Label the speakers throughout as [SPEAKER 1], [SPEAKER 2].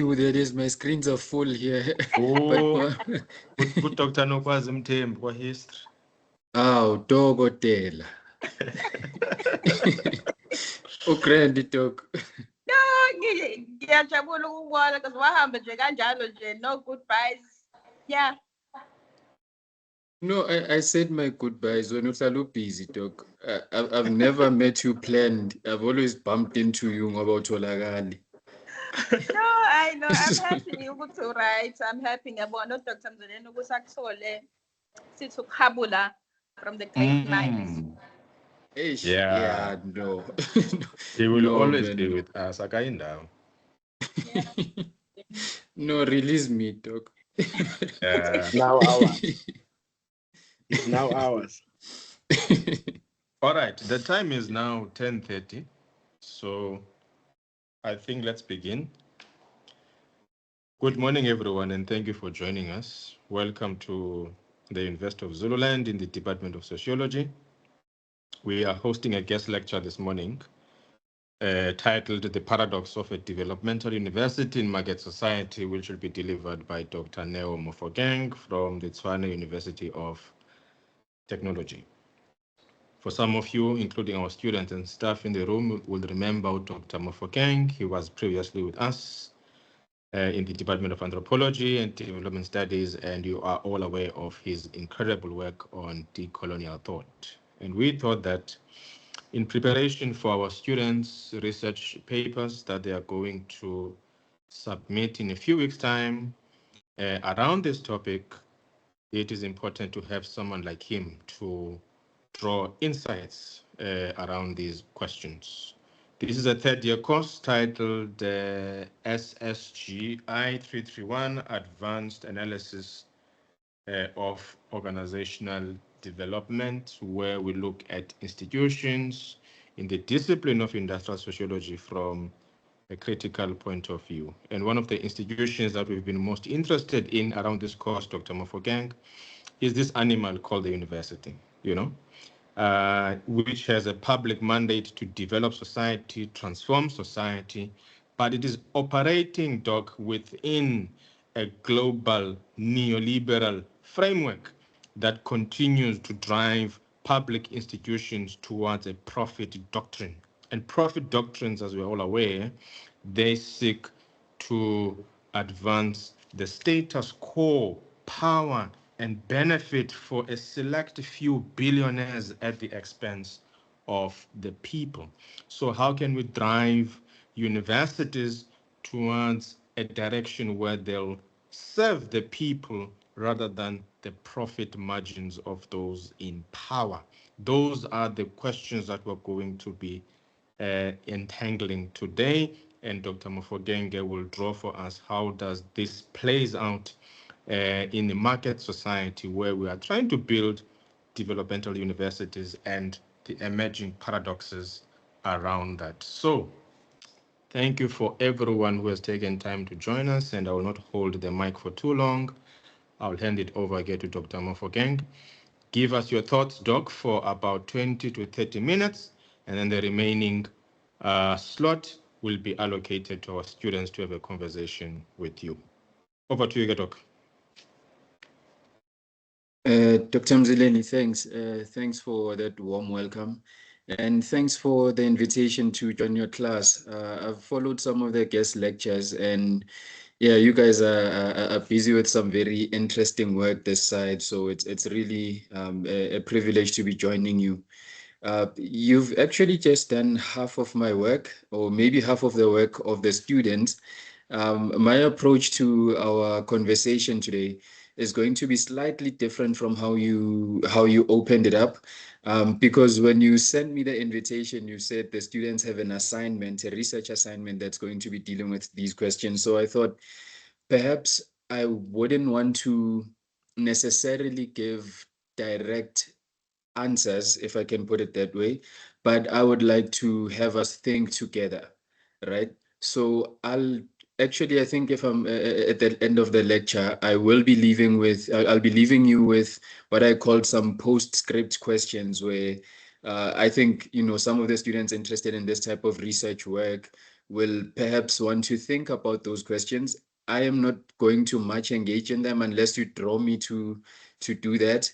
[SPEAKER 1] That is, my screens are full here.
[SPEAKER 2] Oh, put Dr. Nokwazi Mthembu kwa history.
[SPEAKER 1] Oh, Dokotela. Ugrandi dog.
[SPEAKER 3] No, ngiyajabula ukubona because wahamba nje kanjalo nje, no goodbyes. Yeah.
[SPEAKER 1] No, I said my goodbyes when you're busy, dog. I've never met you planned. I've always bumped into you about Tolagani.
[SPEAKER 3] No, I know. I'm happy ukuthi right. I'm happy ngiyabona uDr. Mzoleni ukuthi akuthole sithi ukhabula from the great minds.
[SPEAKER 1] Yeah, no.
[SPEAKER 2] He will
[SPEAKER 1] No,
[SPEAKER 2] always
[SPEAKER 1] man,
[SPEAKER 2] be
[SPEAKER 1] no.
[SPEAKER 2] with us. Akaindawo.
[SPEAKER 1] No, release me, dog.
[SPEAKER 4] Now ours. It's now ours.
[SPEAKER 2] All right, the time is now 10:30, so I think let's begin. Good morning, everyone, and thank you for joining us. Welcome to the University of Zululand in the Department of Sociology. We are hosting a guest lecture this morning titled The Paradox of a Developmental University in Market Society, which will be delivered by Dr. Neo Mofokeng from the Tshwane University of Technology. For some of you, including our students and staff in the room, will remember Dr. Mofokeng. He was previously with us in the Department of Anthropology and Development Studies, and you are all aware of his incredible work on decolonial thought. And we thought that in preparation for our students' research papers that they are going to submit in a few weeks' time around this topic, it is important to have someone like him to draw insights around these questions. This is a third-year course titled SSGI 331, Advanced Analysis of Organizational Development, where we look at institutions in the discipline of industrial sociology from a critical point of view. And one of the institutions that we've been most interested in around this course, Dr. Mofokeng, is this animal called the university, which has a public mandate to develop society, transform society, but it is operating, Doc, within a global neoliberal framework that continues to drive public institutions towards a profit doctrine. And profit doctrines, as we're all aware, they seek to advance the status quo, power, and benefit for a select few billionaires at the expense of the people. So how can we drive universities towards a direction where they'll serve the people rather than the profit margins of those in power? Those are the questions that we're going to be entangling today, and Dr. Mofokeng will draw for us how does this plays out in the market society where we are trying to build developmental universities and the emerging paradoxes around that. So thank you for everyone who has taken time to join us, and I will not hold the mic for too long. I'll hand it over again to Dr. Mofokeng. Give us your thoughts, Doc, for about 20 to 30 minutes, and then the remaining slot will be allocated to our students to have a conversation with you. Over to you, Doc.
[SPEAKER 1] Dr. Mzoleni, thanks. Thanks for that warm welcome. And thanks for the invitation to join your class. I've followed some of the guest lectures, and yeah, you guys are busy with some very interesting work this side. So it's really a privilege to be joining you. You've actually just done half of my work, or maybe half of the work of the students. My approach to our conversation today is going to be slightly different from how you opened it up, because when you sent me the invitation, you said the students have an assignment, a research assignment that's going to be dealing with these questions. So I thought perhaps I wouldn't want to necessarily give direct answers, if I can put it that way, but I would like to have us think together, right? So I think if I'm at the end of the lecture, I'll be leaving you with what I call some postscript questions where I think, some of the students interested in this type of research work will perhaps want to think about those questions. I am not going to much engage in them unless you draw me to do that.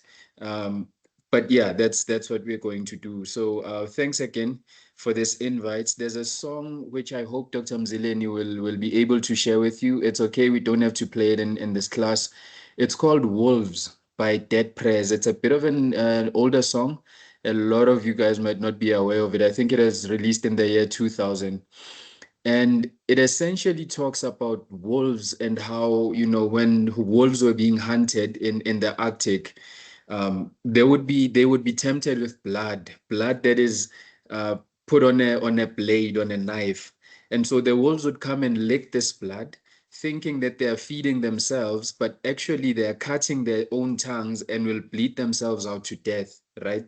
[SPEAKER 1] But yeah, that's what we're going to do. So thanks again for this invite. There's a song which I hope Dr. Mzileni will be able to share with you. It's okay, we don't have to play it in this class. It's called Wolves by Dead Prez. It's a bit of an older song. A lot of you guys might not be aware of it. I think it was released in the year 2000. And it essentially talks about wolves and how, you know, when wolves were being hunted in the Arctic, they would be tempted with blood that is put on a blade, on a knife. And so the wolves would come and lick this blood, thinking that they are feeding themselves, but actually they are cutting their own tongues and will bleed themselves out to death, right?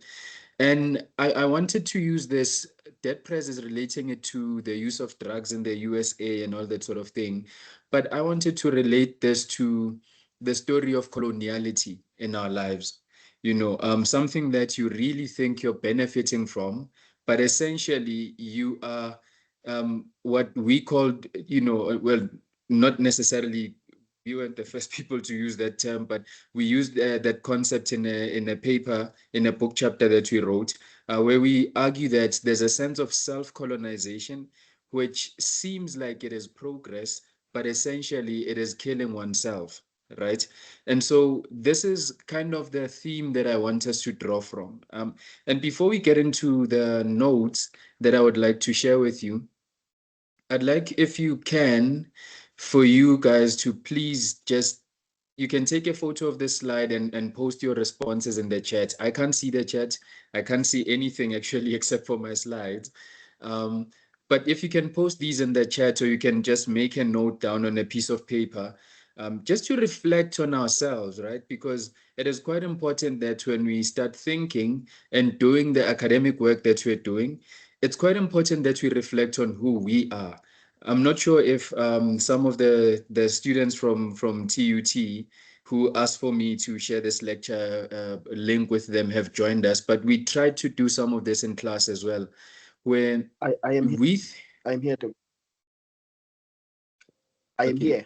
[SPEAKER 1] And I wanted to use this. Dead Prez is relating it to the use of drugs in the USA and all that sort of thing. But I wanted to relate this to the story of coloniality in our lives. You know, something that you really think you're benefiting from, but essentially you are what we called, you know, well, not necessarily we weren't the first people to use that term, but we used that concept in a paper, in a book chapter that we wrote, where we argue that there's a sense of self-colonization, which seems like it is progress, but essentially it is killing oneself, right? And so this is kind of the theme that I want us to draw from. And before we get into the notes that I would like to share with you, I'd like, if you can, for you guys to please just, you can take a photo of this slide and post your responses in the chat. I can't see the chat. I can't see anything actually except for my slides. But if you can post these in the chat, or you can just make a note down on a piece of paper, just to reflect on ourselves, right? Because it is quite important that when we start thinking and doing the academic work that we're doing, it's quite important that we reflect on who we are. I'm not sure if some of the students from TUT who asked for me to share this lecture link with them have joined us, but we tried to do some of this in class as well, where
[SPEAKER 4] I am here.
[SPEAKER 1] we.
[SPEAKER 4] I'm here to. I am
[SPEAKER 1] Okay.
[SPEAKER 4] here.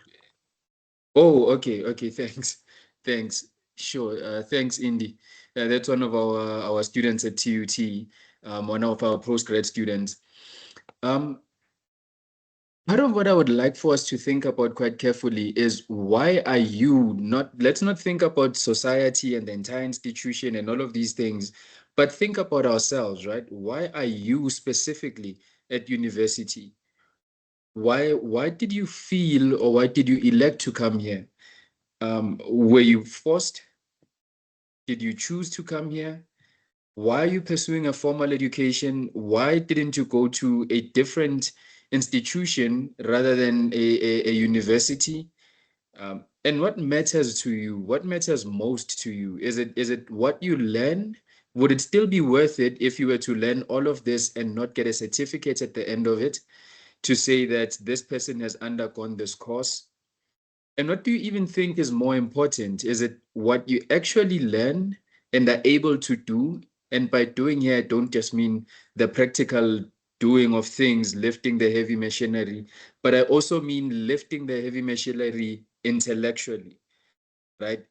[SPEAKER 1] Oh, okay, thanks. Sure, thanks, Indy. That's one of our students at TUT, one of our postgrad students. Part of what I would like for us to think about quite carefully is, why are you not, let's not think about society and the entire institution and all of these things, but think about ourselves, right? Why are you specifically at university? Why did you feel, or why did you elect to come here? Were you forced? Did you choose to come here? Why are you pursuing a formal education? Why didn't you go to a different institution rather than a university? And what matters to you? What matters most to you? Is it what you learn? Would it still be worth it if you were to learn all of this and not get a certificate at the end of it to say that this person has undergone this course? And what do you even think is more important? Is it what you actually learn and are able to do? And by doing here, I don't just mean the practical doing of things, lifting the heavy machinery, but I also mean lifting the heavy machinery intellectually, right?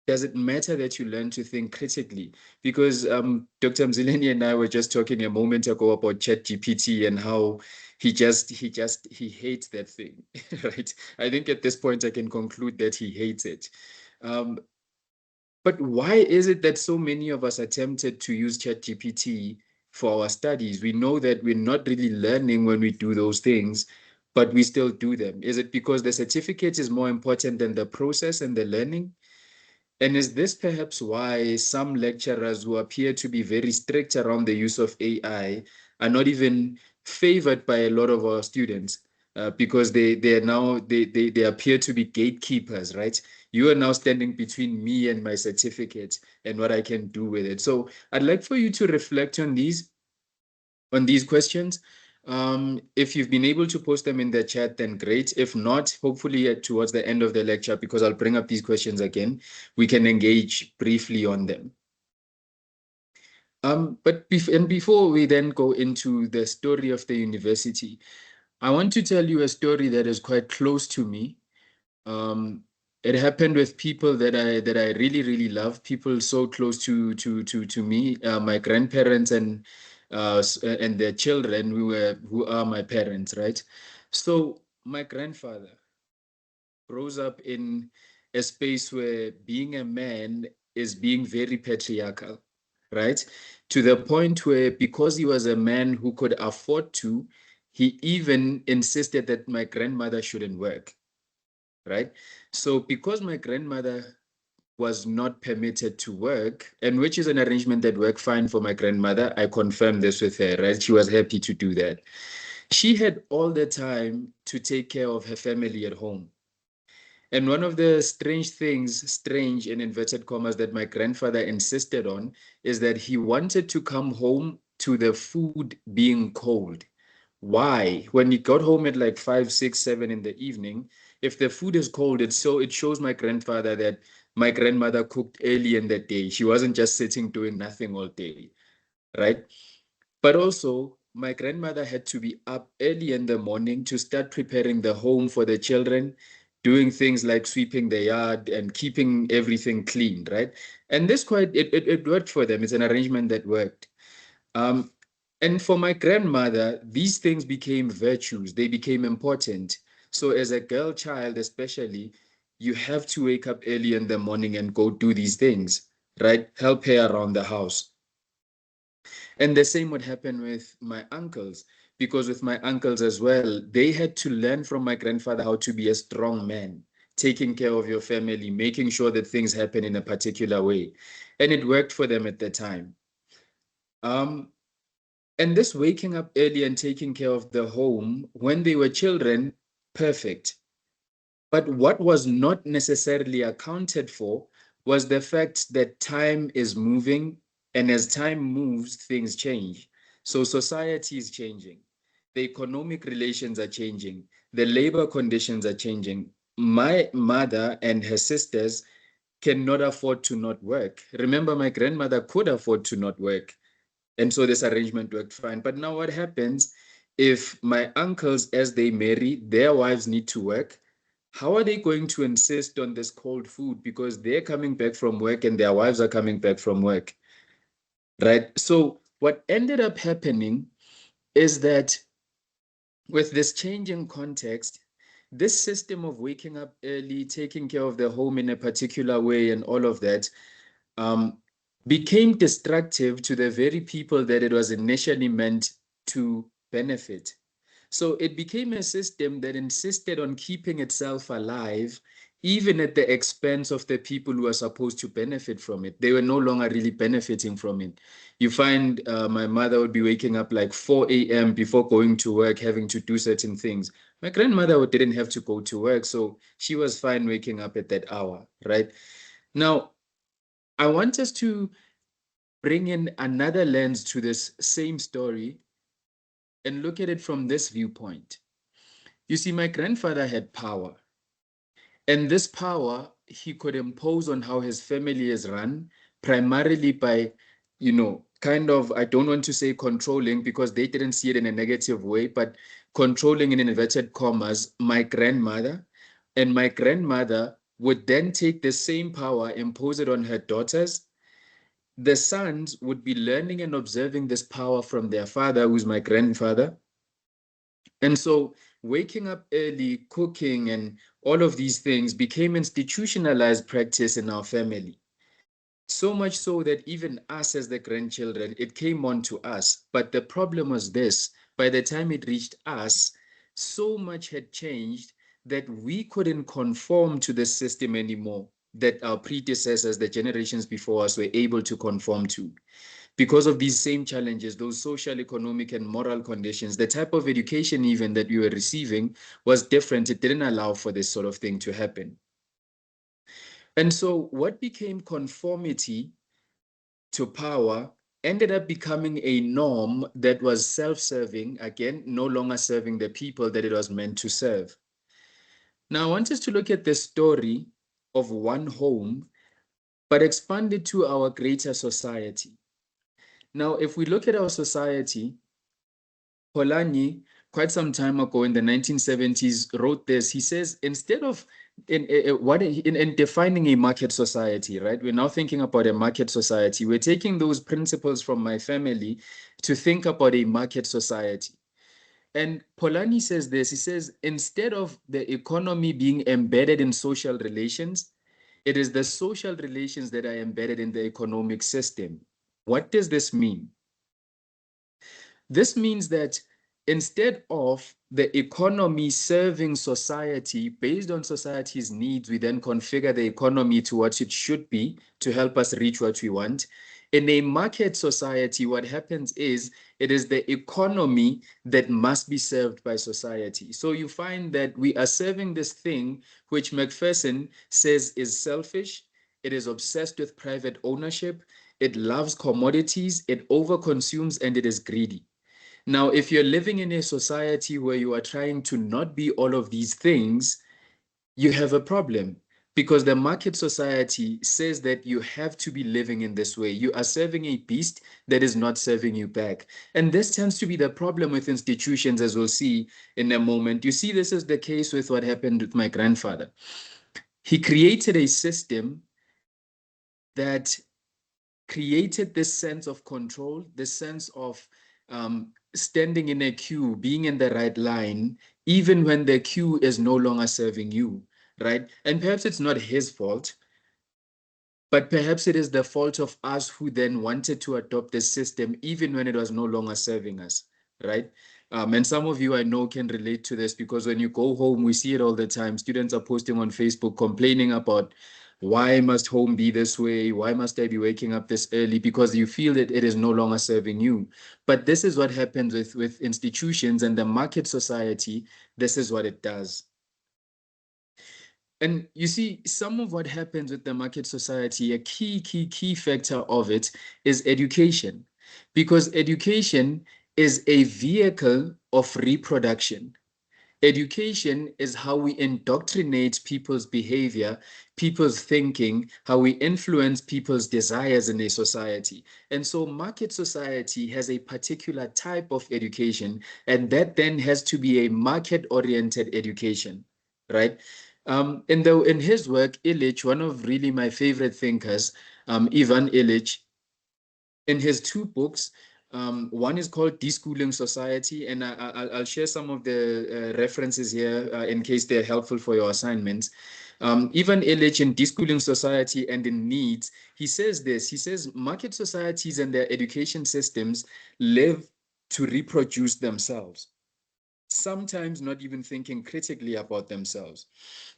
[SPEAKER 1] Does it matter that you learn to think critically? Because Dr. Mzileni and I were just talking a moment ago about ChatGPT and how he hates that thing, right? I think at this point I can conclude that he hates it. Um, but why is it that so many of us are tempted to use ChatGPT for our studies? We know that we're not really learning when we do those things, but we still do them. Is it because the certificate is more important than the process and the learning? And is this perhaps why some lecturers who appear to be very strict around the use of AI are not even favored by a lot of our students? Because they appear to be gatekeepers, right? You are now standing between me and my certificate and what I can do with it. So I'd like for you to reflect on these questions. If you've been able to post them in the chat, then great. If not, hopefully towards the end of the lecture, because I'll bring up these questions again, we can engage briefly on them. But before we then go into the story of the university, I want to tell you a story that is quite close to me. It happened with people that I really, really love, people so close to me, my grandparents and their children who are my parents, right? So my grandfather grows up in a space where being a man is being very patriarchal, right? To the point where, because he was a man who could afford to, he even insisted that my grandmother shouldn't work, right? So because my grandmother was not permitted to work, and which is an arrangement that worked fine for my grandmother, I confirmed this with her, right? She was happy to do that. She had all the time to take care of her family at home. And one of the strange things, strange in inverted commas, that my grandfather insisted on is that he wanted to come home to the food being cold. Why? When he got home at like 5, 6, 7 in the evening, if the food is cold, it shows my grandfather that my grandmother cooked early in the day. She wasn't just sitting doing nothing all day, right? But also, my grandmother had to be up early in the morning to start preparing the home for the children, doing things like sweeping the yard and keeping everything clean, right? And this it worked for them. It's an arrangement that worked. Um, and for my grandmother, these things became virtues. They became important. So as a girl child, especially, you have to wake up early in the morning and go do these things, right? Help her around the house. And the same would happen with my uncles, because with my uncles as well, they had to learn from my grandfather how to be a strong man, taking care of your family, making sure that things happen in a particular way. And it worked for them at the time. Um, and this waking up early and taking care of the home when they were children, perfect. But what was not necessarily accounted for was the fact that time is moving, and as time moves, things change. So society is changing. The economic relations are changing. The labor conditions are changing. My mother and her sisters cannot afford to not work. Remember, my grandmother could afford to not work. And so this arrangement worked fine. But now what happens if my uncles, as they marry, their wives need to work? How are they going to insist on this cold food because they're coming back from work and their wives are coming back from work, right? So what ended up happening is that with this changing context, this system of waking up early, taking care of the home in a particular way, and all of that um, became destructive to the very people that it was initially meant to benefit. So it became a system that insisted on keeping itself alive, even at the expense of the people who are supposed to benefit from it. They were no longer really benefiting from it. You find my mother would be waking up like 4 a.m. before going to work, having to do certain things. My grandmother didn't have to go to work, so she was fine waking up at that hour, right? Now, I want us to bring in another lens to this same story and look at it from this viewpoint. You see, my grandfather had power, and this power he could impose on how his family is run, primarily by, kind of, I don't want to say controlling because they didn't see it in a negative way, but controlling in inverted commas, my grandmother. And my grandmother would then take the same power, impose it on her daughters. The sons would be learning and observing this power from their father, who's my grandfather. And so waking up early, cooking, and all of these things became institutionalized practice in our family. So much so that even us as the grandchildren, it came on to us. But the problem was this: by the time it reached us, so much had changed that we couldn't conform to the system anymore that our predecessors, the generations before us, were able to conform to. Because of these same challenges, those social, economic, and moral conditions, the type of education even that we were receiving was different. It didn't allow for this sort of thing to happen. And so what became conformity to power ended up becoming a norm that was self-serving, again, no longer serving the people that it was meant to serve. Now, I want us to look at the story of one home, but expand it to our greater society. Now, if we look at our society, Polanyi, quite some time ago in the 1970s wrote this. He says, instead of in defining a market society, right? We're now thinking about a market society. We're taking those principles from my family to think about a market society. And Polanyi says this, he says, instead of the economy being embedded in social relations, it is the social relations that are embedded in the economic system. What does this mean? This means that instead of the economy serving society based on society's needs, we then configure the economy to what it should be to help us reach what we want. In a market society, what happens is it is the economy that must be served by society. So you find that we are serving this thing which Macpherson says is selfish. It is obsessed with private ownership. It loves commodities. It overconsumes, and it is greedy. Now, if you're living in a society where you are trying to not be all of these things, you have a problem, because the market society says that you have to be living in this way. You are serving a beast that is not serving you back. And this tends to be the problem with institutions, as we'll see in a moment. You see, this is the case with what happened with my grandfather. He created a system that created this sense of control, this sense of standing in a queue, being in the right line, even when the queue is no longer serving you, right? And perhaps it's not his fault, but perhaps it is the fault of us who then wanted to adopt the system, even when it was no longer serving us, right? And some of you I know can relate to this, because when you go home, we see it all the time. Students are posting on Facebook complaining about, why must home be this way? Why must I be waking up this early? Because you feel that it is no longer serving you. But this is what happens with institutions and the market society. This is what it does. And you see, some of what happens with the market society, a key factor of it is education, because education is a vehicle of reproduction. Education is how we indoctrinate people's behavior, people's thinking, how we influence people's desires in a society. And so market society has a particular type of education, and that then has to be a market-oriented education, right? In his work, Illich, one of really my favorite thinkers, Ivan Illich, in his two books, one is called Deschooling Society, and I'll share some of the references here in case they're helpful for your assignments. Ivan Illich, in Deschooling Society and in Needs, he says this, he says, market societies and their education systems live to reproduce themselves, sometimes not even thinking critically about themselves.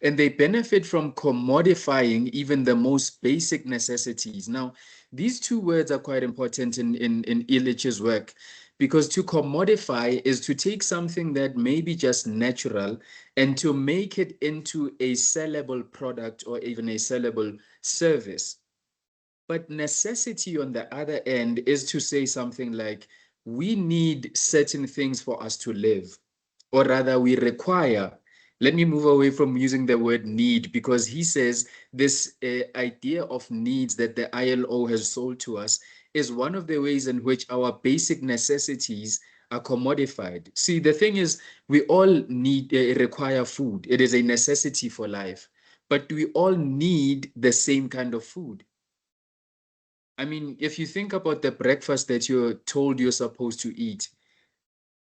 [SPEAKER 1] And they benefit from commodifying even the most basic necessities. Now, these two words are quite important in Illich's work, because to commodify is to take something that may be just natural and to make it into a sellable product or even a sellable service. But necessity, on the other end, is to say something like, we need certain things for us to live, or rather we require. Let me move away from using the word need, because he says this idea of needs that the ILO has sold to us is one of the ways in which our basic necessities are commodified. See, the thing is, we all need, require food. It is a necessity for life. But do we all need the same kind of food? I mean, if you think about the breakfast that you're told you're supposed to eat,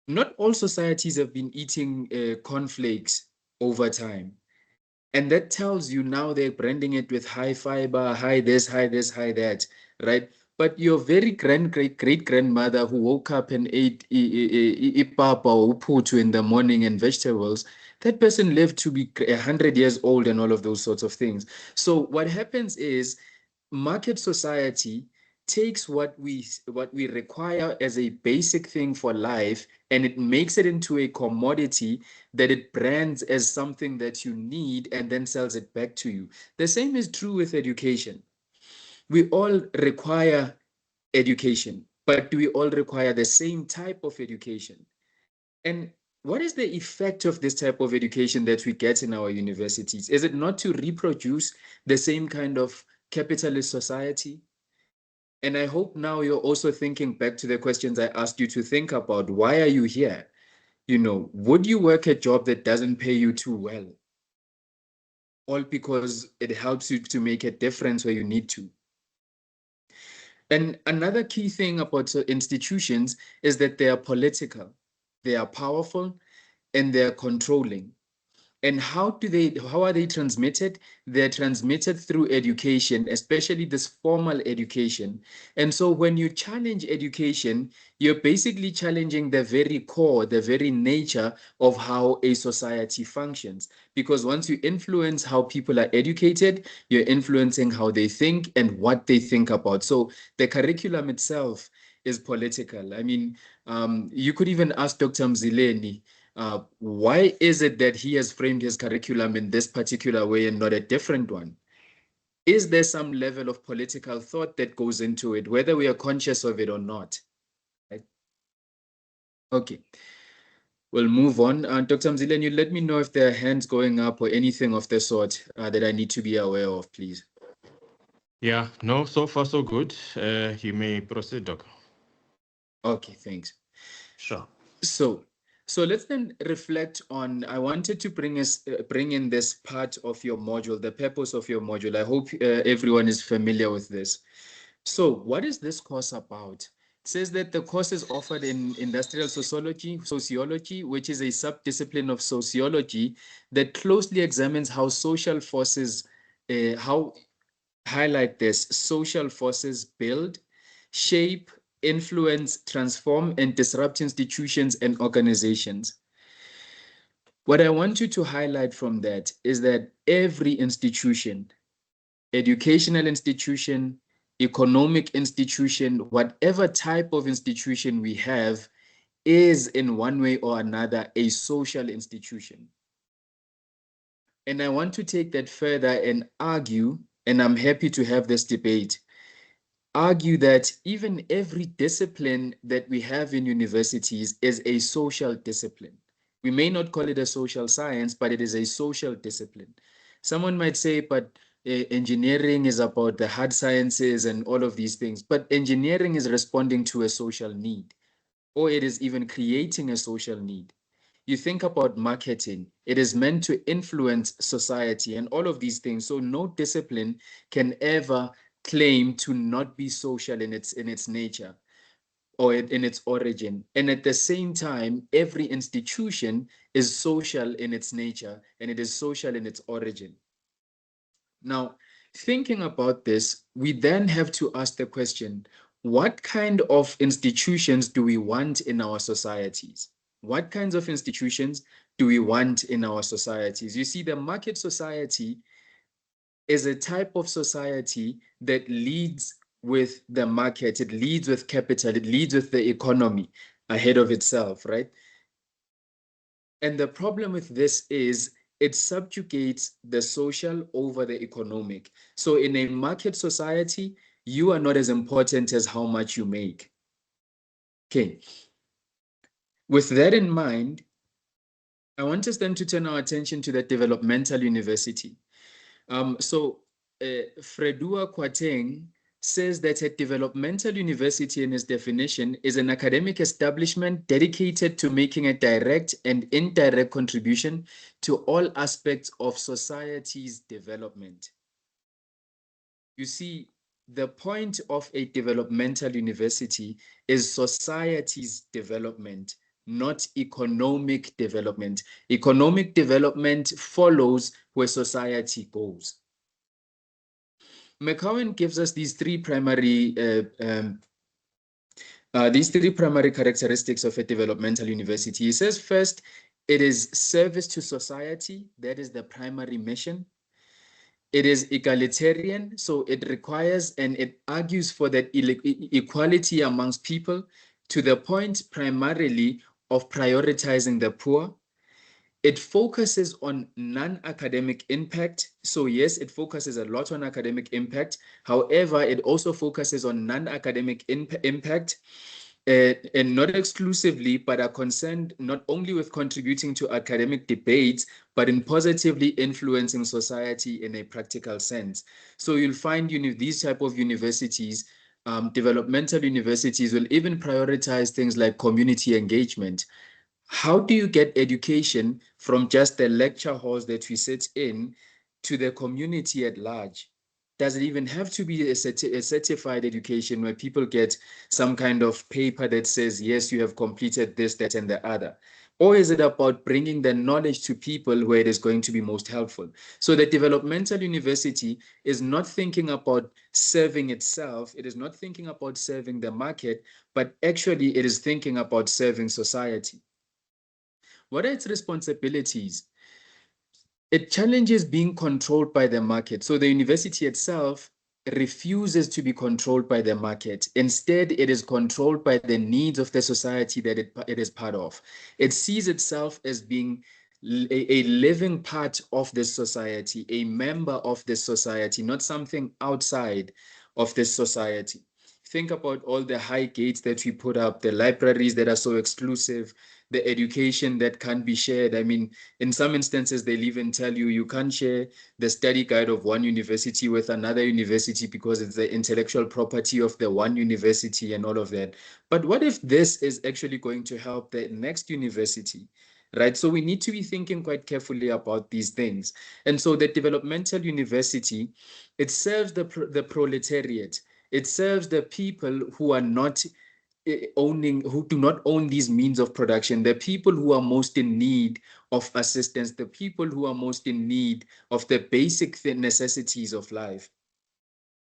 [SPEAKER 1] not all societies have been eating cornflakes over time. And that tells you now they're branding it with high fiber, high this, high this, high that, right? But your very great grandmother who woke up and ate ipapa or uputu in the morning and vegetables, that person lived to be 100 years old and all of those sorts of things. So what happens is market society takes what we require as a basic thing for life, and it makes it into a commodity that it brands as something that you need and then sells it back to you. The same is true with education. We all require education, but do we all require the same type of education? And what is the effect of this type of education that we get in our universities? Is it not to reproduce the same kind of capitalist society? And I hope now you're also thinking back to the questions I asked you to think about. Why are you here? You know, would you work a job that doesn't pay you too well? All because it helps you to make a difference where you need to. And another key thing about institutions is that they are political, they are powerful, and they are controlling. And how are they transmitted? They're transmitted through education, especially this formal education. And so when you challenge education, you're basically challenging the very core, the very nature of how a society functions. Because once you influence how people are educated, you're influencing how they think and what they think about. So the curriculum itself is political. I mean, you could even ask Dr. Mzileni, why is it that he has framed his curriculum in this particular way and not a different one? Is there some level of political thought that goes into it, whether we are conscious of it or not? Right? Okay, we'll move on. Dr. Mzileni, you let me know if there are hands going up or anything of the sort that I need to be aware of, please.
[SPEAKER 2] Yeah, no, so far so good. You may proceed, Doc.
[SPEAKER 1] Okay, thanks.
[SPEAKER 2] Sure.
[SPEAKER 1] So let's then reflect on, I wanted to bring in this part of your module, the purpose of your module. I hope everyone is familiar with this. So what is this course about? It says that the course is offered in industrial sociology, which is a subdiscipline of sociology that closely examines how social forces, how highlight this, social forces build, shape, influence, transform, and disrupt institutions and organizations. What I want you to highlight from that is that every institution, educational institution, economic institution, whatever type of institution we have, is in one way or another a social institution. And I want to take that further and argue, and I'm happy to have this debate, argue that even every discipline that we have in universities is a social discipline. We may not call it a social science, but it is a social discipline. Someone might say, but engineering is about the hard sciences and all of these things, but engineering is responding to a social need, or it is even creating a social need. You think about marketing, it is meant to influence society and all of these things. So no discipline can ever claim to not be social in its nature or in its origin. And at the same time, every institution is social in its nature and it is social in its origin. Now, thinking about this, we then have to ask the question, what kind of institutions do we want in our societies? What kinds of institutions do we want in our societies? You see, the market society is a type of society that leads with the market, it leads with capital, it leads with the economy ahead of itself, right? And the problem with this is it subjugates the social over the economic. So in a market society, you are not as important as how much you make. Okay. With that in mind, I want us then to turn our attention to the developmental university. Fredua Kwateng says that a developmental university in his definition is an academic establishment dedicated to making a direct and indirect contribution to all aspects of society's development. You see, the point of a developmental university is society's development, not economic development. Economic development follows where society goes. McCowan gives us these three primary characteristics of a developmental university. He says, first, it is service to society. That is the primary mission. It is egalitarian, so it requires and it argues for that equality amongst people to the point primarily of prioritizing the poor. It focuses on non-academic impact. So yes, it focuses a lot on academic impact. However, it also focuses on non-academic impact and not exclusively, but are concerned not only with contributing to academic debates, but in positively influencing society in a practical sense. So you'll find these type of universities, developmental universities will even prioritize things like community engagement. How do you get education from just the lecture halls that we sit in to the community at large? Does it even have to be a certified education where people get some kind of paper that says, yes, you have completed this, that, and the other? Or is it about bringing the knowledge to people where it is going to be most helpful? So the developmental university is not thinking about serving itself. It is not thinking about serving the market, but actually it is thinking about serving society. What are its responsibilities? It challenges being controlled by the market. So the university itself refuses to be controlled by the market. Instead, it is controlled by the needs of the society that it is part of. It sees itself as being a living part of this society, a member of this society, not something outside of this society. Think about all the high gates that we put up, the libraries that are so exclusive, the education that can't be shared. I mean, in some instances, they'll even tell you you can't share the study guide of one university with another university because it's the intellectual property of the one university and all of that. But what if this is actually going to help the next university? Right. So we need to be thinking quite carefully about these things. And so the developmental university, it serves the proletariat. It serves the people who are not who do not own these means of production, the people who are most in need of assistance, the people who are most in need of the basic necessities of life.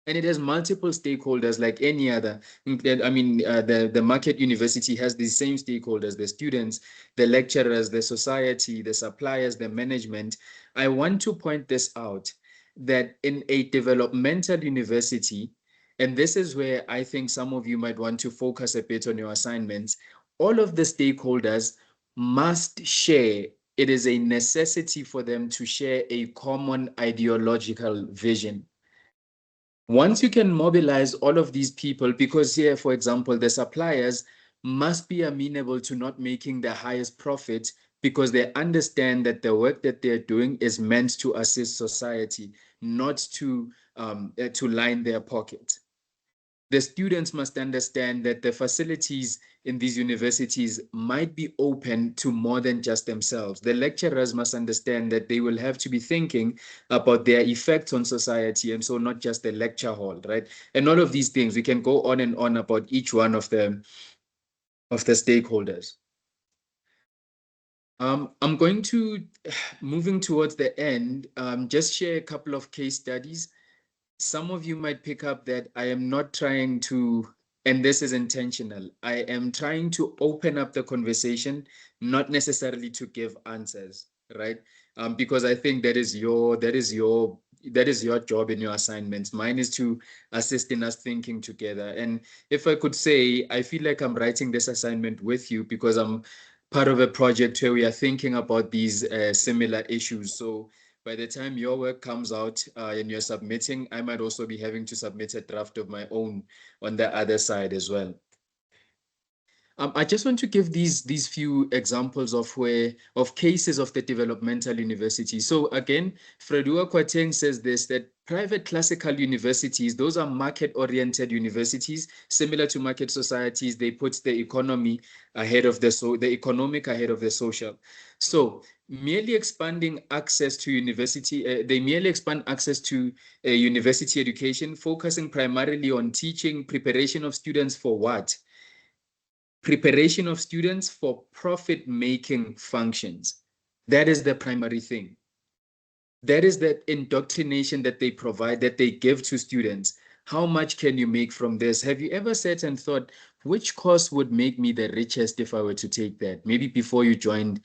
[SPEAKER 1] And it has multiple stakeholders like any other. I mean, the market university has these same stakeholders, the students, the lecturers, the society, the suppliers, the management. I want to point this out, that in a developmental university, and this is where I think some of you might want to focus a bit on your assignments, all of the stakeholders must share. It is a necessity for them to share a common ideological vision. Once you can mobilize all of these people, because here, for example, the suppliers must be amenable to not making the highest profit because they understand that the work that they're doing is meant to assist society, not to line their pocket. The students must understand that the facilities in these universities might be open to more than just themselves. The lecturers must understand that they will have to be thinking about their effects on society, and so not just the lecture hall, right? And all of these things, we can go on and on about each one of the stakeholders. I'm going to, moving towards the end, just share a couple of case studies. Some of you might pick up that I am not trying to, and this is intentional, I am trying to open up the conversation, not necessarily to give answers, right? Because I think that is your job in your assignments. Mine is to assist in us thinking together. And if I could say, I feel like I'm writing this assignment with you because I'm part of a project where we are thinking about these similar issues. So by the time your work comes out and you're submitting, I might also be having to submit a draft of my own on the other side as well. I just want to give these few examples of cases of the developmental university. So again, Fredua Kwateng says this, that private classical universities, those are market-oriented universities, similar to market societies. They put the economy ahead of the economic ahead of the social. So merely expanding access to university, they merely expand access to university education, focusing primarily on teaching, preparation of students for what? Preparation of students for profit-making functions. That is the primary thing. That is that indoctrination that they provide, that they give to students. How much can you make from this? Have you ever sat and thought, which course would make me the richest if I were to take that? Maybe before you joined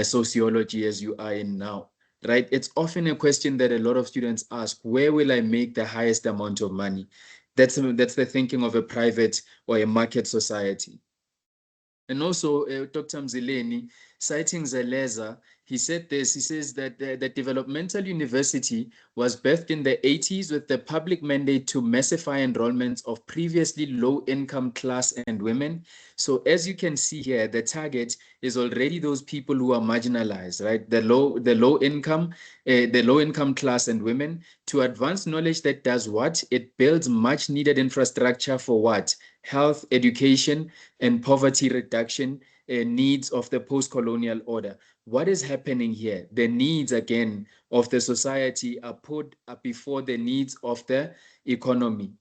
[SPEAKER 1] sociology as you are in now, right? It's often a question that a lot of students ask, where will I make the highest amount of money? That's the thinking of a private or a market society. And also, Dr. Mzileni, citing Zeleza, he said this, he says that the developmental university was birthed in the 80s with the public mandate to massify enrollments of previously low-income class and women. So as you can see here, the target is already those people who are marginalized, right? The low income class and women, to advance knowledge that does what? It builds much needed infrastructure for what? Health, education, and poverty reduction needs of the post-colonial order. What is happening here? The needs, again, of the society are put up before the needs of the economy.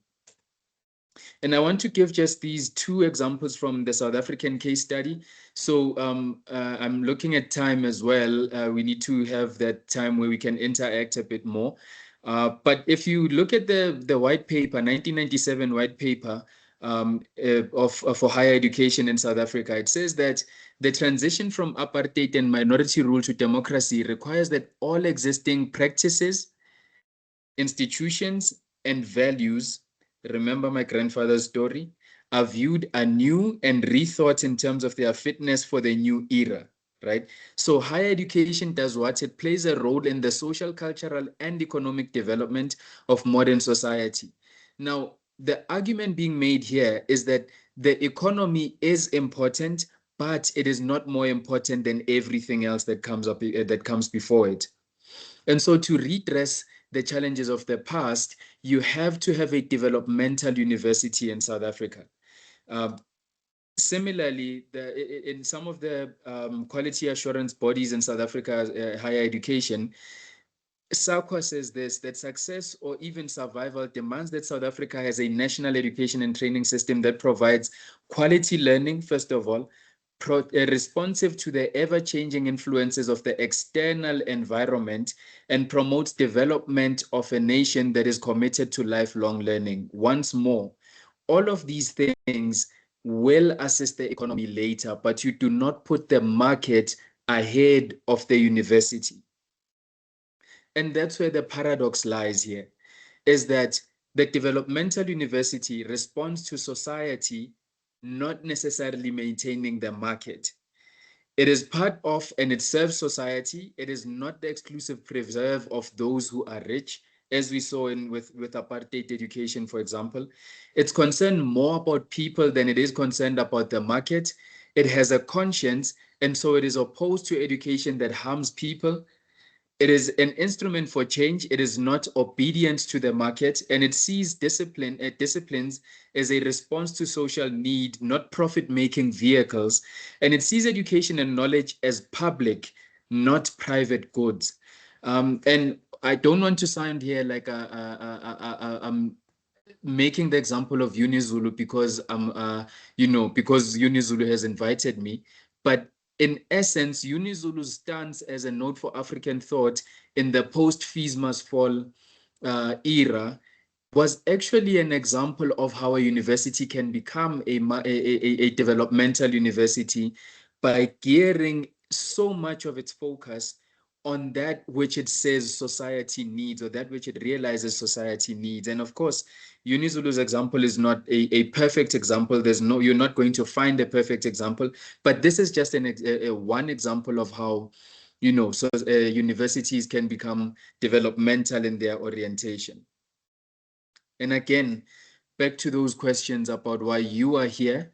[SPEAKER 1] And I want to give just these two examples from the South African case study. So I'm looking at time as well. We need to have that time where we can interact a bit more. But if you look at the white paper, 1997 white paper for higher education in South Africa, it says that the transition from apartheid and minority rule to democracy requires that all existing practices, institutions, and values, remember my grandfather's story, are viewed anew and rethought in terms of their fitness for the new era, right? So higher education does what? It plays a role in the social, cultural, and economic development of modern society. Now, the argument being made here is that the economy is important, but it is not more important than everything else that comes before it. And so to redress the challenges of the past, you have to have a developmental university in South Africa. Similarly, in some of the quality assurance bodies in South Africa, higher education, SAQA says this, that success or even survival demands that South Africa has a national education and training system that provides quality learning, first of all, responsive to the ever-changing influences of the external environment, and promotes development of a nation that is committed to lifelong learning. Once more, all of these things will assist the economy later, but you do not put the market ahead of the university. And that's where the paradox lies here, is that the developmental university responds to society, not necessarily maintaining the market. It is part of and it serves society. It is not the exclusive preserve of those who are rich, as we saw with apartheid education, for example. It's concerned more about people than it is concerned about the market. It has a conscience, and so it is opposed to education that harms people. It is an instrument for change. It is not obedient to the market, and it sees disciplines as a response to social need, not profit-making vehicles. And it sees education and knowledge as public, not private goods. And I don't want to sound here like I'm making the example of UniZulu because because UniZulu has invited me, but in essence, UniZulu stands as a note for African thought in the post-Fees Must Fall era, was actually an example of how a university can become a developmental university by gearing so much of its focus on that which it says society needs, or that which it realizes society needs. And of course, UniZulu's example is not a perfect example. You're not going to find a perfect example, but this is just one example of how, universities can become developmental in their orientation. And again, back to those questions about why you are here,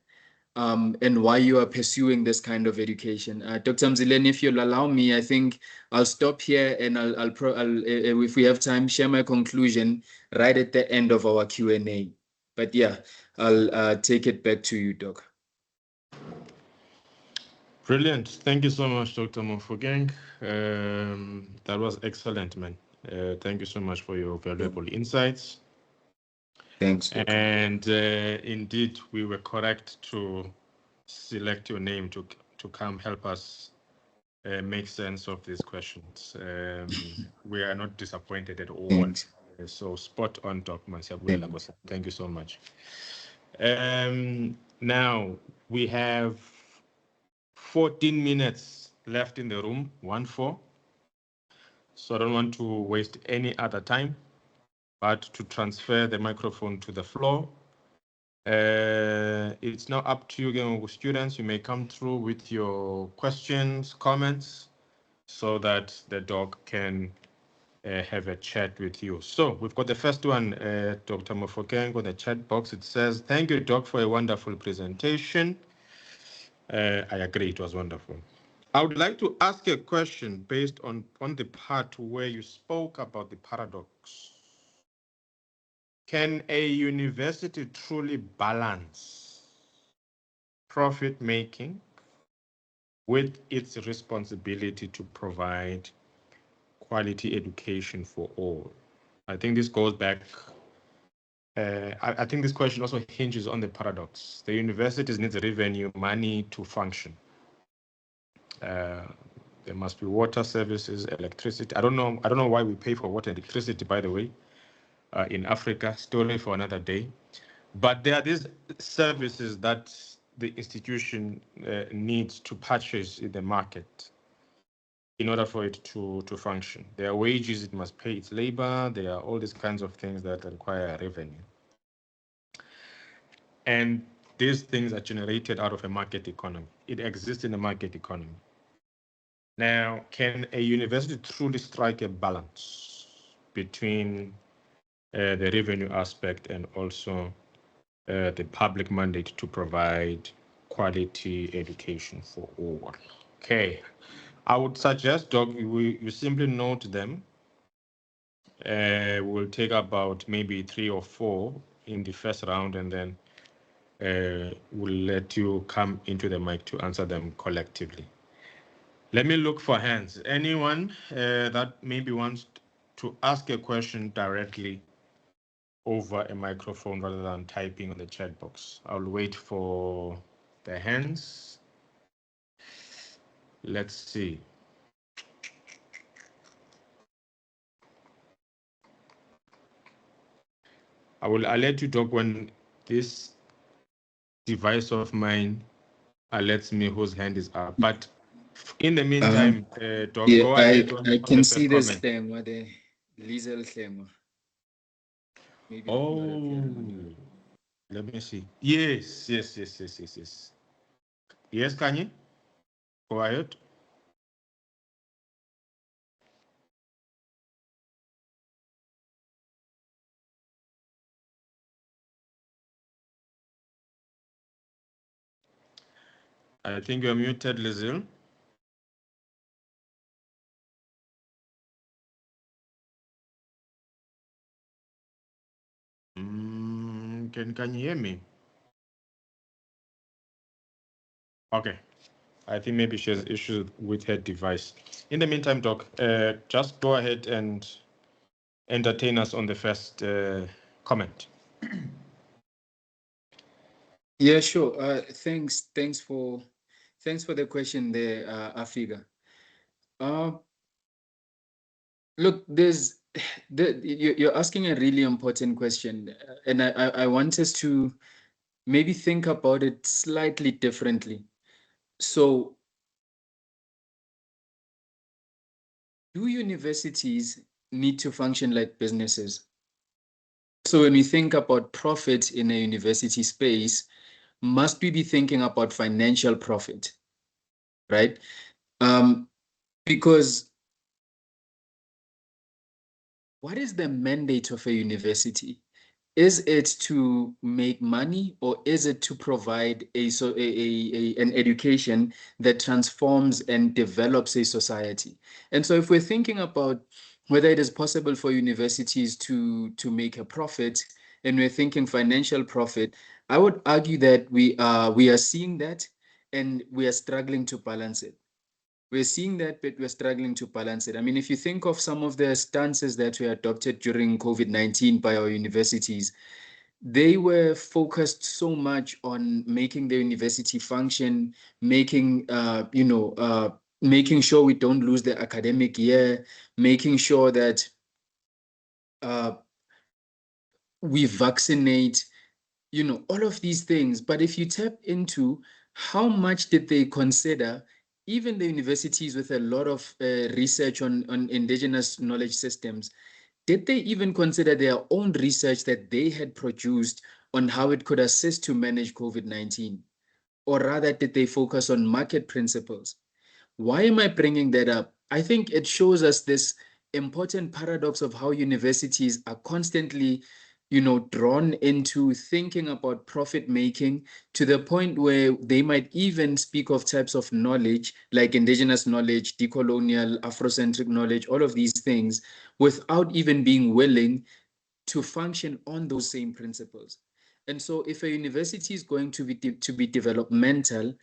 [SPEAKER 1] and why you are pursuing this kind of education. Dr. Mzileni, if you'll allow me, I think I'll stop here, and if we have time, share my conclusion right at the end of our Q&A. But yeah, I'll take it back to you, Doc.
[SPEAKER 2] Brilliant. Thank you so much, Dr. Mofokeng. That was excellent, man. Thank you so much for your valuable insights.
[SPEAKER 1] Thanks, Doc.
[SPEAKER 2] And indeed, we were correct to select your name to come help us make sense of these questions. We are not disappointed at all.
[SPEAKER 1] Thanks.
[SPEAKER 2] So spot on, Doc. Thank you so much. Now we have 14 minutes left in the room, 1-4. So I don't want to waste any other time, but to transfer the microphone to the floor. It's now up to you, students. You may come through with your questions, comments, so that the doc can have a chat with you. So we've got the first one, Dr. Mofokeng, on the chat box. It says, "Thank you, Doc, for a wonderful presentation." I agree, it was wonderful. I would like to ask a question based on the part where you spoke about the paradox. Can a university truly balance profit making with its responsibility to provide quality education for all. I think this goes back. I think this question also hinges on the paradox. The universities need revenue, money to function. There must be water services, electricity. I don't know why we pay for water and electricity, by the way, in Africa. Story for another day. But there are these services that the institution needs to purchase in the market in order for it to function. There are wages it must pay its labor. There are all these kinds of things that require revenue. And these things are generated out of a market economy. It exists in a market economy. Now, can a university truly strike a balance between the revenue aspect and also the public mandate to provide quality education for all? Okay, I would suggest, Doc, you simply note them. We'll take about maybe 3 or 4 in the first round, and then we'll let you come into the mic to answer them collectively. Let me look for hands. Anyone that maybe wants to ask a question directly over a microphone rather than typing on the chat box. I'll wait for the hands. Let's see. I'll let you talk when this device of mine alerts me whose hand is up. But in the meantime, Doc,
[SPEAKER 1] yeah,
[SPEAKER 2] go ahead
[SPEAKER 1] I
[SPEAKER 2] on
[SPEAKER 1] can
[SPEAKER 2] the
[SPEAKER 1] see
[SPEAKER 2] first
[SPEAKER 1] this
[SPEAKER 2] comment.
[SPEAKER 1] thing, the Liesel thing. Maybe
[SPEAKER 2] Oh, let me see. Yes. Yes, Kanye? Go ahead. I think you're muted, Lizelle. Can you hear me? Okay. I think maybe she has issues with her device. In the meantime, Doc, just go ahead and entertain us on the first comment.
[SPEAKER 1] Yeah, sure. Thanks for the question there, Afiga. Look, you're asking a really important question, and I want us to maybe think about it slightly differently. So, do universities need to function like businesses? So when we think about profit in a university space, must we be thinking about financial profit, right? Because what is the mandate of a university? Is it to make money, or is it to provide an education that transforms and develops a society? And so if we're thinking about whether it is possible for universities to make a profit, and we're thinking financial profit, I would argue that we are seeing that, and we are struggling to balance it. We're seeing that, but we're struggling to balance it. I mean, if you think of some of the stances that were adopted during COVID-19 by our universities, they were focused so much on making the university function, making sure we don't lose the academic year, making sure that we vaccinate, all of these things. But if you tap into how much did they consider, even the universities with a lot of research on indigenous knowledge systems, did they even consider their own research that they had produced on how it could assist to manage COVID-19? Or rather, did they focus on market principles? Why am I bringing that up? I think it shows us this important paradox of how universities are constantly, drawn into thinking about profit making, to the point where they might even speak of types of knowledge like indigenous knowledge, decolonial, Afrocentric knowledge, all of these things, without even being willing to function on those same principles. And so if a university is going to be developmental,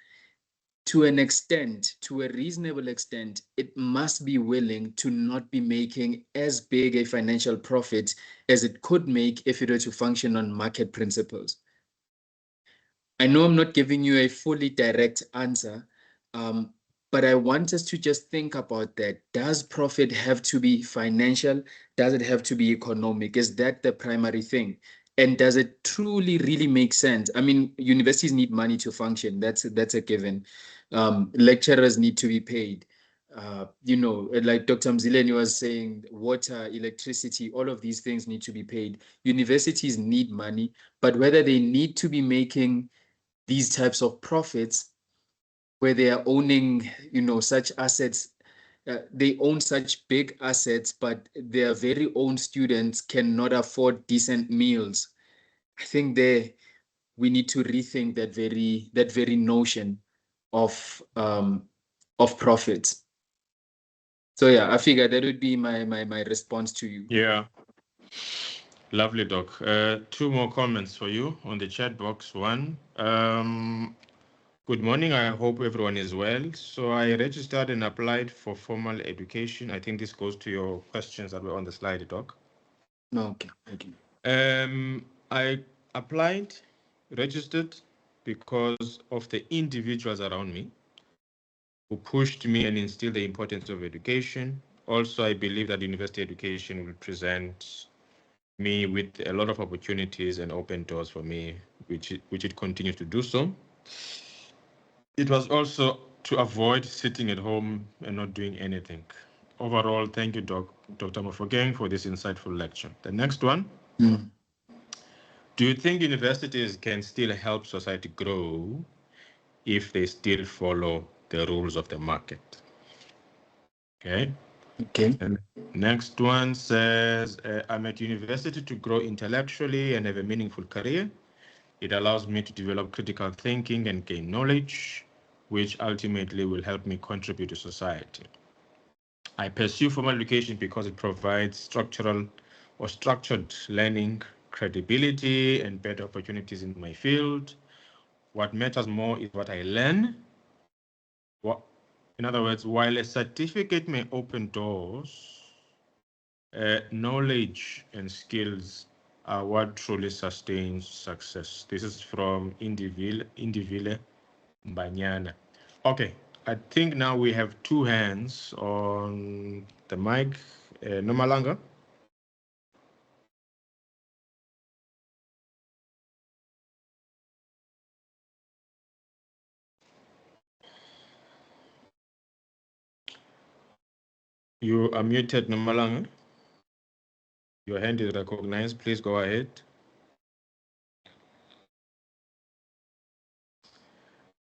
[SPEAKER 1] to an extent, to a reasonable extent, it must be willing to not be making as big a financial profit as it could make if it were to function on market principles. I know I'm not giving you a fully direct answer, but I want us to just think about that. Does profit have to be financial? Does it have to be economic? Is that the primary thing? And does it truly really make sense? I mean, universities need money to function. That's a given. Lecturers need to be paid. Like Dr. Mzileni was saying, water, electricity, all of these things need to be paid. Universities need money, but whether they need to be making these types of profits where they are owning, such assets, they own such big assets, but their very own students cannot afford decent meals. I think we need to rethink that very notion of profits. So yeah, I figured that would be my response to you.
[SPEAKER 2] Yeah. Lovely, Doc. Two more comments for you on the chat box. One, good morning. I hope everyone is well. So I registered and applied for formal education. I think this goes to your questions that were on the slide, Doc.
[SPEAKER 1] Okay.
[SPEAKER 2] I applied, registered because of the individuals around me who pushed me and instilled the importance of education. Also, I believe that university education will present me with a lot of opportunities and open doors for me, which it continues to do so. It was also to avoid sitting at home and not doing anything. Overall, thank you, Dr. Mofokeng, for this insightful lecture. The next one. Do you think universities can still help society grow if they still follow the rules of the market? Okay. And next one says, I'm at university to grow intellectually and have a meaningful career. It allows me to develop critical thinking and gain knowledge, which ultimately will help me contribute to society. I pursue formal education because it provides structured learning, credibility, and better opportunities in my field. What matters more is what I learn. In other words, while a certificate may open doors, knowledge and skills are what truly sustains success. This is from Indivile Banyana. Okay, I think now we have two hands on the mic. Nomalanga. You are muted, Nomalanga. Your hand is recognized. Please go ahead.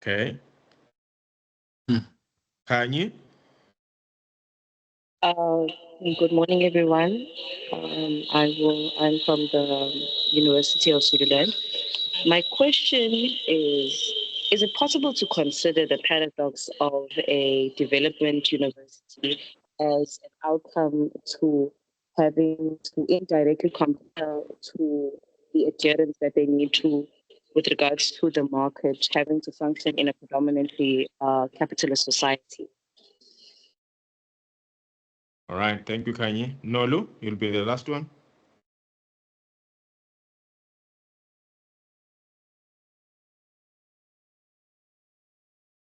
[SPEAKER 2] Okay. Kanye?
[SPEAKER 5] Good morning, everyone. I'm from the University of Zululand. My question is it possible to consider the paradox of a development university as an outcome to having to indirectly compare to the adherence that they need to with regards to the market, having to function in a predominantly capitalist society?
[SPEAKER 2] All right, thank you, Kanye. Nolu, you'll be the last one.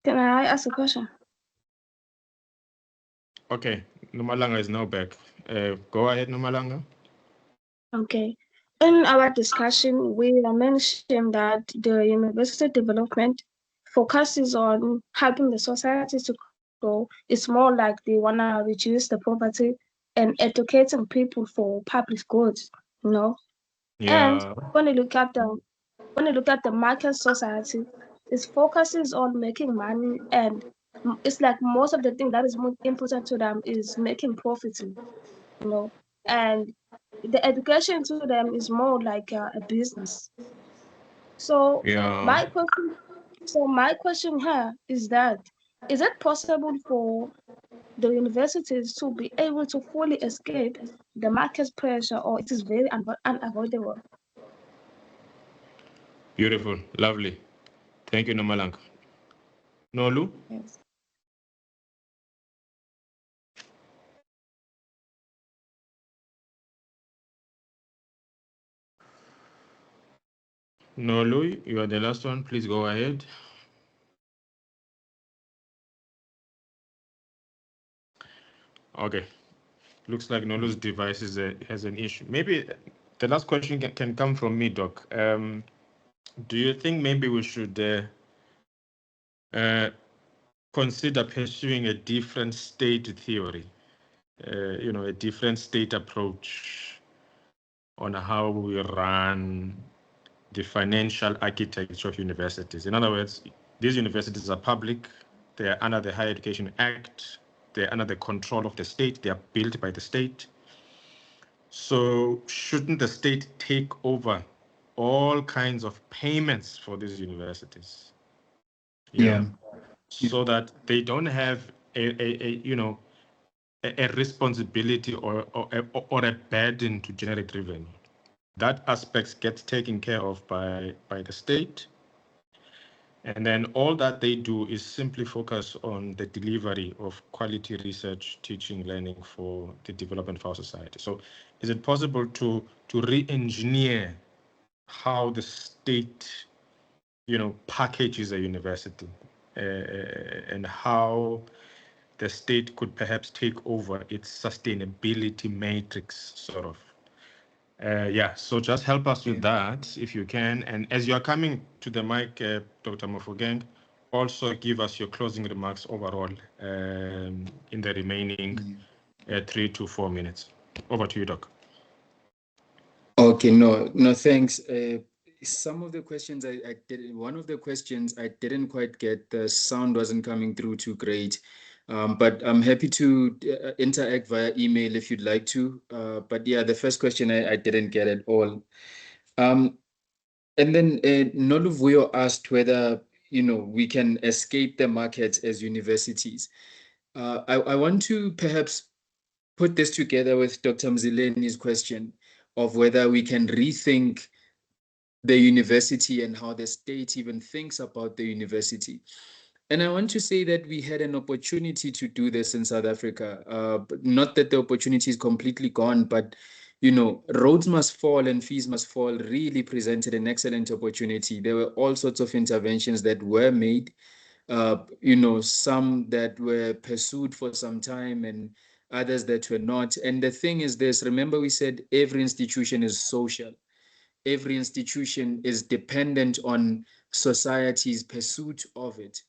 [SPEAKER 6] Can I ask a question?
[SPEAKER 2] Okay, Nomalanga is now back. Go ahead, Nomalanga.
[SPEAKER 6] Okay. In our discussion, we mentioned that the university development focuses on helping the society to grow. It's more like they want to reduce the poverty and educating people for public goods,
[SPEAKER 2] Yeah.
[SPEAKER 6] And when you look at the market society, it focuses on making money, and it's like most of the thing that is more important to them is making profits, and the education to them is more like a business. So
[SPEAKER 2] yeah.
[SPEAKER 6] my question here is that, is it possible for the universities to be able to fully escape the market pressure, or it is very unavoidable?
[SPEAKER 2] Beautiful, lovely. Thank you, Nomalanga. Nolu?
[SPEAKER 3] Yes.
[SPEAKER 2] Nolu, you are the last one. Please go ahead. Okay. Looks like Nolu's device has an issue. Maybe the last question can come from me, Doc. Do you think maybe we should consider pursuing a different state theory, a different state approach on how we run the financial architecture of universities? In other words, these universities are public, they are under the Higher Education Act, they're under the control of the state, they are built by the state. So shouldn't the state take over all kinds of payments for these universities? So that they don't have a responsibility or a burden to generate revenue. That aspect gets taken care of by the state. And then all that they do is simply focus on the delivery of quality research, teaching, learning for the development of our society. So is it possible to re-engineer how the state, packages a university and how the state could perhaps take over its sustainability matrix, sort of? So just help us with that if you can. And as you are coming to the mic, Dr. Mofokeng, also give us your closing remarks overall in the remaining 3 to 4 minutes. Over to you, Doc.
[SPEAKER 1] Okay, no, thanks. Some of the questions I did, one of the questions I didn't quite get, the sound wasn't coming through too great. But I'm happy to interact via email if you'd like to. But yeah, the first question I didn't get at all. And then Noluvuyo asked whether, we can escape the market as universities. I want to perhaps put this together with Dr. Mzileni's question of whether we can rethink the university and how the state even thinks about the university. And I want to say that we had an opportunity to do this in South Africa. But not that the opportunity is completely gone, but roads must fall and fees must fall really presented an excellent opportunity. There were all sorts of interventions that were made, some that were pursued for some time and others that were not. And the thing is this, remember we said every institution is social. Every institution is dependent on society's pursuit of it.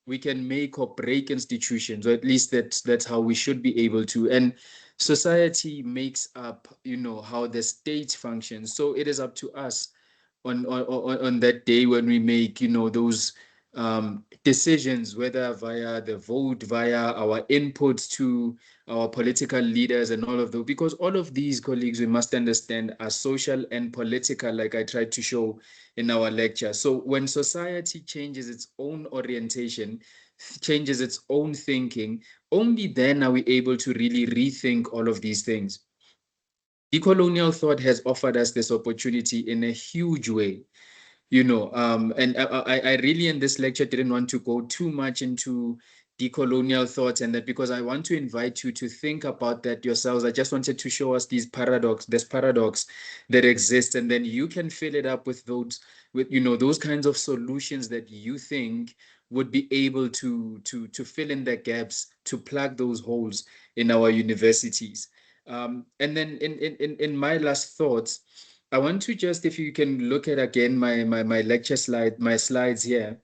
[SPEAKER 1] We can make or break institutions, or at least that's how we should be able to. And society makes up, how the state functions. So it is up to us on that day when we make, those decisions, whether via the vote, via our inputs to our political leaders and all of those, because all of these, colleagues, we must understand, are social and political, like I tried to show in our lecture. So when society changes its own orientation, changes its own thinking, only then are we able to really rethink all of these things. Decolonial thought has offered us this opportunity in a huge way. And I really in this lecture didn't want to go too much into decolonial thoughts and that, because I want to invite you to think about that yourselves. I just wanted to show us this paradox that exists, and then you can fill it up with those kinds of solutions that you think would be able to fill in the gaps, to plug those holes in our universities. And then in my last thoughts, I want to just, if you can look at again my lecture slide, my slides here.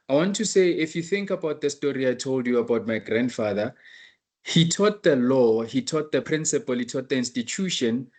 [SPEAKER 1] I want to say, if you think about the story I told you about my grandfather, he taught the law, he taught the principle, he taught the institution,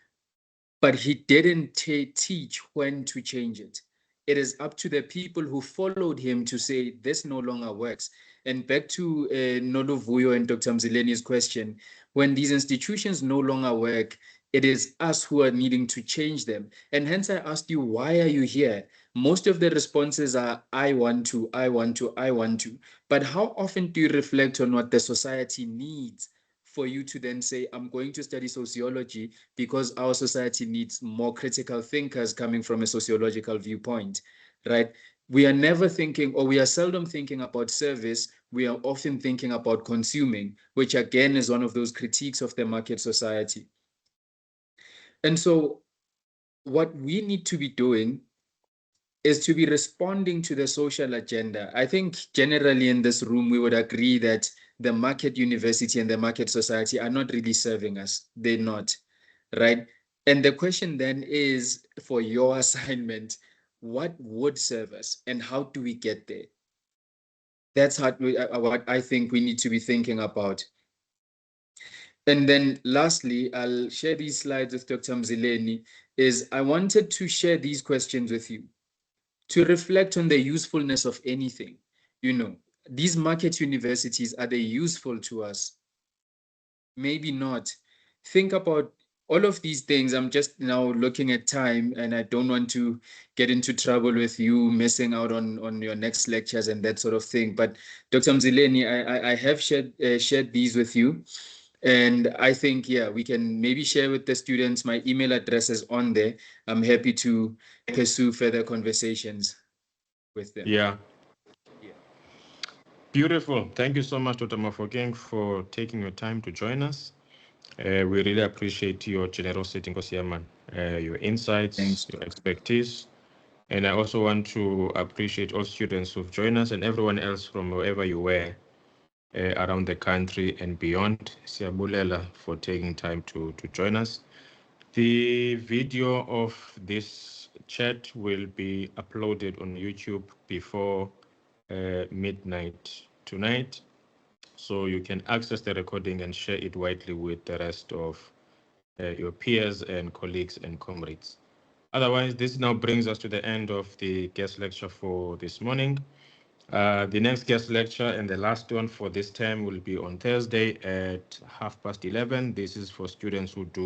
[SPEAKER 1] but he didn't teach when to change it. It is up to the people who followed him to say, this no longer works. And back to Noluvuyo and Dr. Mzileni's question, when these institutions no longer work, it is us who are needing to change them. And hence I asked you, why are you here? Most of the responses are, I want to, I want to, I want to. But how often do you reflect on what the society needs for you to then say, I'm going to study sociology because our society needs more critical thinkers coming from a sociological viewpoint, right? we are never thinking, or we are seldom thinking about service. We are often thinking about consuming, which again is one of those critiques of the market society. And so what we need to be doing is to be responding to the social agenda. I think generally in this room, we would agree that the market university and the market society are not really serving us. They're not, right? And the question then is, for your assignment, what would serve us and how do we get there? That's what I think we need to be thinking about. And then lastly, I'll share these slides with Dr. Mzileni, is I wanted to share these questions with you to reflect on the usefulness of anything. These market universities, are they useful to us? Maybe not. Think about all of these things. I'm just now looking at time, and I don't want to get into trouble with you missing out on your next lectures and that sort of thing. But Dr. Mzileni, I have shared these with you. And I think, yeah, we can maybe share with the students. My email address is on there. I'm happy to pursue further conversations with them.
[SPEAKER 2] Yeah. Beautiful. Thank you so much, Dr. Mofokeng, for taking your time to join us. We really appreciate your generosity, Nkosiyaman, your insights,
[SPEAKER 1] Thanks.
[SPEAKER 2] your expertise. And I also want to appreciate all students who've joined us and everyone else from wherever you were around the country and beyond. Siyabulela for taking time to join us. The video of this chat will be uploaded on YouTube before midnight tonight. So you can access the recording and share it widely with the rest of your peers and colleagues and comrades. Otherwise, this now brings us to the end of the guest lecture for this morning. The next guest lecture and the last one for this term will be on Thursday at 11:30. This is for students who do